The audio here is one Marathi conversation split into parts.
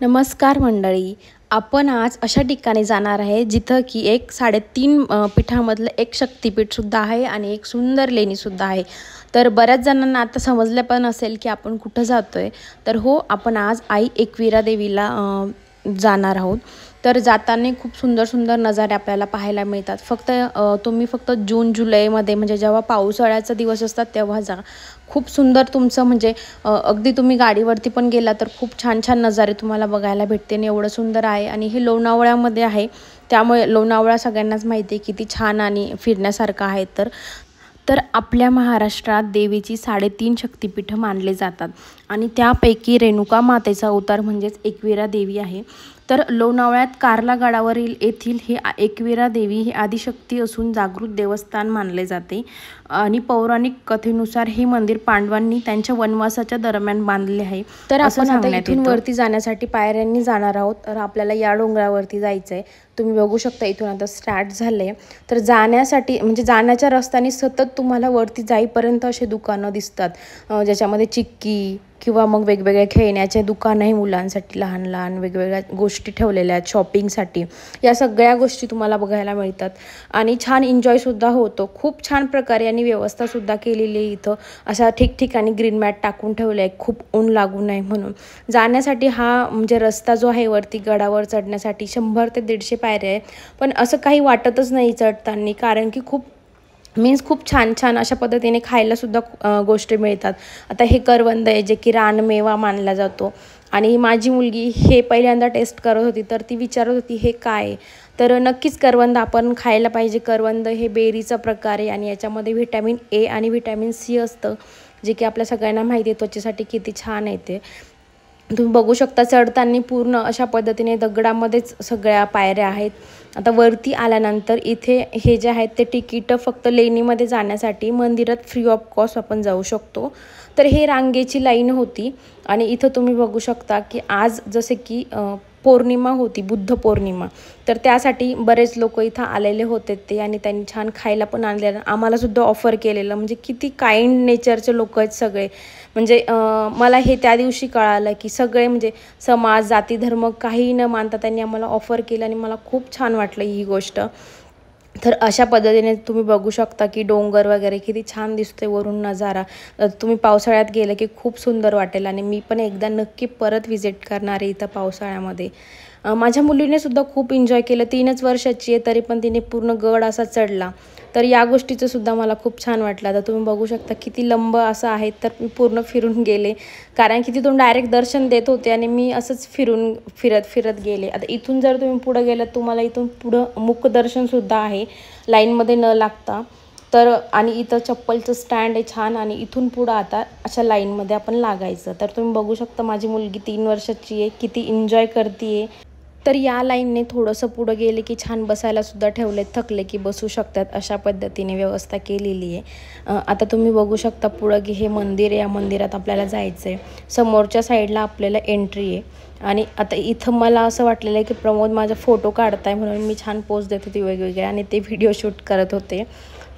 नमस्कार मंडळी. आपण आज अशा ठिकाणी जाणार आहे जिथं की एक 3.5 पीठामधलं एक शक्तिपीठसुद्धा आहे आणि एक सुंदर लेणीसुद्धा आहे. तर बऱ्याच जणांना आता समजलं पण असेल की आपण कुठं जातो आहे. तर हो, आपण आज आई एकविरा देवीला जाणार आहोत. तर जाताना खूप सुंदर सुंदर नजारे आपल्याला पाहायला मिळतात. तुम्ही फक्त जून जुलैमध्ये म्हणजे जेव्हा पावसाळ्याचा दिवस असतात तेव्हा जा. खूप सुंदर तुमचं म्हणजे अगदी तुम्ही गाडीवरती पण गेला तर खूप छान छान नजारे तुम्हाला बघायला भेटते आणि एवढं सुंदर आहे. आणि हे लोणावळ्यामध्ये आहे, त्यामुळे लोणावळा सगळ्यांनाच माहिती आहे किती छान आणि फिरण्यासारखं आहे. तर आपल्या महाराष्ट्रात देवीची 3.5 शक्तिपीठं मानले जातात आणि त्यापैकी रेणुका मातेचा अवतार म्हणजेच एकविरा देवी आहे. तर लोणावळ्यात कार्ला गडावरील येथील ही एकविरा देवी ही आदिशक्ती असून जागृत देवस्थान मानले जाते. आणि पौराणिक कथेनुसार हे मंदिर पांडवांनी त्यांच्या वनवासाच्या दरम्यान बांधले आहे. तर आपण आता इथून वरती जाण्यासाठी पायऱ्यांनी जाणार आहोत. तर आपल्याला या डोंगरावरती जायचं आहे. तुम्ही बघू शकता इथून आता स्टार्ट झाले. तर जाण्यासाठी म्हणजे जाण्याच्या रस्त्याने सतत तुम्हाला वरती जाईपर्यंत असे दुकानं दिसतात, ज्याच्यामध्ये चिक्की किंवा मग वेगवेगळे खेळण्याचे दुकानंही मुलांसाठी लहान लहान वेगवेगळ्या गोष्टी ठेवलेल्या आहेत शॉपिंगसाठी. या सगळ्या गोष्टी तुम्हाला बघायला मिळतात आणि छान एन्जॉयसुद्धा होतो. खूप छान प्रकारे आणि व्यवस्थासुद्धा केलेली आहे. इथं अशा ठिकठिकाणी ग्रीन मॅट टाकून ठेवले आहे, खूप ऊन लागू नये म्हणून. जाण्यासाठी हा म्हणजे रस्ता जो आहे वरती गडावर चढण्यासाठी 100 ते 150 पायऱ्या आहेत. पण असं काही वाटतच नाही चढताना, कारण की खूप छान छान अशा पद्धतीने खायलासुद्धा गोष्टी मिळतात. आता हे करवंद आहे जे की रानमेवा मानला जातो. आणि माझी मुलगी हे पहिल्यांदा टेस्ट करत होती, तर ती विचारत होती हे काय. तर नक्कीच करवंद आपण खायला पाहिजे. करवंद हे बेरीचा प्रकार आहे आणि याच्यामध्ये व्हिटॅमिन ए आणि व्हिटॅमिन सी असतं, जे की आपल्या सगळ्यांना माहिती आहे त्वचेसाठी किती छान आहे ते. तुम्ही बघू शकता चढताना पूर्ण अशा पद्धतीने दगडामध्येच सगळ्या पायऱ्या आहेत. आता वरती आल्यानंतर इथे हे जे आहेत ते तिकीटं फक्त लेणीमध्ये जाण्यासाठी मंदिरात फ्री ऑफ कॉस्ट आपण जाऊ शकतो. तर हे रांगेची लाईन होती आणि इथं तुम्ही बघू शकता की आज जसे की पौर्णिमा होती, बुद्ध पौर्णिमा. तर त्यासाठी बरेच लोक इथं आलेले होते ते, आणि त्यांनी छान खायला पण आणलेलं, आम्हालासुद्धा ऑफर केलेलं. म्हणजे किती काइंड नेचरचे लोक आहेत सगळे. म्हणजे मला हे त्या दिवशी कळालं की सगळे म्हणजे समाज जाती धर्म काही न मानता त्यांनी आम्हाला ऑफर केलं आणि मला खूप छान वाटलं ही गोष्ट. तर अशा पद्धतीने तुम्ही बघू शकता की डोंगर वगैरे किती छान दिसतोय वरून नजारा. तुम्ही पावसाळ्यात गेलं की खूप सुंदर वाटेल आणि मी पण एकदा नक्की परत व्हिजिट करणार आहे इथं पावसाळ्यामध्ये. माझ्या मुलीने सुद्धा खूप एन्जॉय केलं. 3च वर्षाची आहे तरी पण तिने पूर्ण गड असा चढला. तर या गोष्टीचं सुद्धा मला खूप छान वाटलं. आता तुम्ही बघू शकता किती लंब असं आहे. तर मी पूर्ण फिरून गेले, कारण की तिथून डायरेक्ट दर्शन देत होते आणि मी असंच फिरत गेले. आता इथून जर तुम्ही पुढं गेलात, तुम्हाला इथून पुढं मुखदर्शनसुद्धा आहे लाईनमध्ये न लागता. तर आणि इथं चप्पलचं स्टँड आहे छान, आणि इथून पुढं आता अशा लाईनमध्ये आपण लागायचं. तर तुम्ही बघू शकता माझी मुलगी 3 वर्षाची आहे, किती एन्जॉय करते आहे. तर या लाईनने थोडंसं पुढं गेले की छान बसायलासुद्धा ठेवले, थकले की बसू शकतात अशा पद्धतीने व्यवस्था केलेली आहे. आता तुम्ही बघू शकता पुढं की हे मंदिर आहे. या मंदिरात आपल्याला जायचं आहे. समोरच्या साईडला आपल्याला एंट्री आहे. आणि आता इथं मला असं वाटलेलं आहे की प्रमोद माझा फोटो काढताय, म्हणून मी छान पोज देत होती वेगवेगळे आणि ते व्हिडिओ शूट करत होते.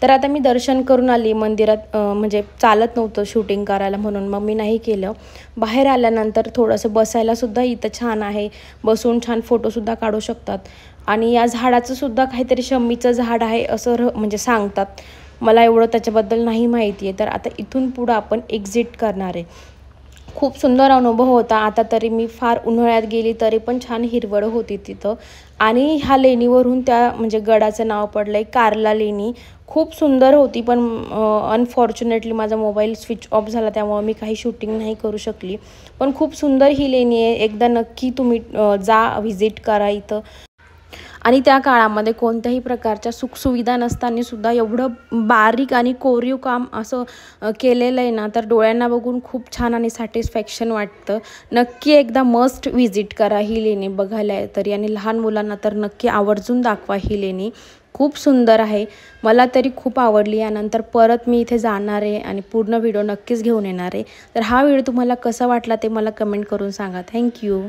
तर आता मी दर्शन करून आली मंदिरात. म्हणजे चालत नव्हतं शूटिंग करायला, म्हणून मग मी नाही केलं. बाहेर आल्यानंतर थोडंसं बसायलासुद्धा इथं छान आहे, बसून छान फोटोसुद्धा काढू शकतात. आणि या झाडाचं सुद्धा काहीतरी शमीचं झाड आहे असं म्हणजे सांगतात. मला एवढं त्याच्याबद्दल नाही माहिती आहे. तर आता इथून पुढं आपण एक्झिट करणार आहे. खूप सुंदर अनुभव होता. आता तरी मी फार उन्हाळ्यात गेली तरी पण छान हिरवळ होती तिथं. आणि ह्या लेणीवरून त्या म्हणजे गडाचं नाव पडलं आहे कार्ला लेणी. खूप सुंदर होती, पण अनफॉर्च्युनेटली माझा मोबाईल स्विच ऑफ झाला, त्यामुळे मी काही शूटिंग नाही करू शकली. पण खूप सुंदर ही लेणी आहे. एकदा नक्की तुम्ही जा, व्हिजिट करा इथं. आणि त्या काळामध्ये कोणत्याही प्रकारच्या सुखसुविधा नसताना सुद्धा एवढं बारीक आणि कोरीव काम असं केलेलं आहे ना, तर डोळ्यांना बघून खूप छान आणि सॅटिस्फॅक्शन वाटतं. नक्की एकदा मस्ट व्हिजिट करा ही लेणी बघायला तरी, आणि लहान मुलांना तर नक्की आवर्जून दाखवा ही लेणी. खूप सुंदर आहे, मला तरी खूप आवडली. यानंतर परत मी इथे जाणार आहे आणि पूर्ण व्हिडिओ नक्कीच घेऊन येणार आहे. तर हा व्हिडिओ तुम्हाला कसा वाटला ते मला कमेंट करून सांगा. थँक्यू.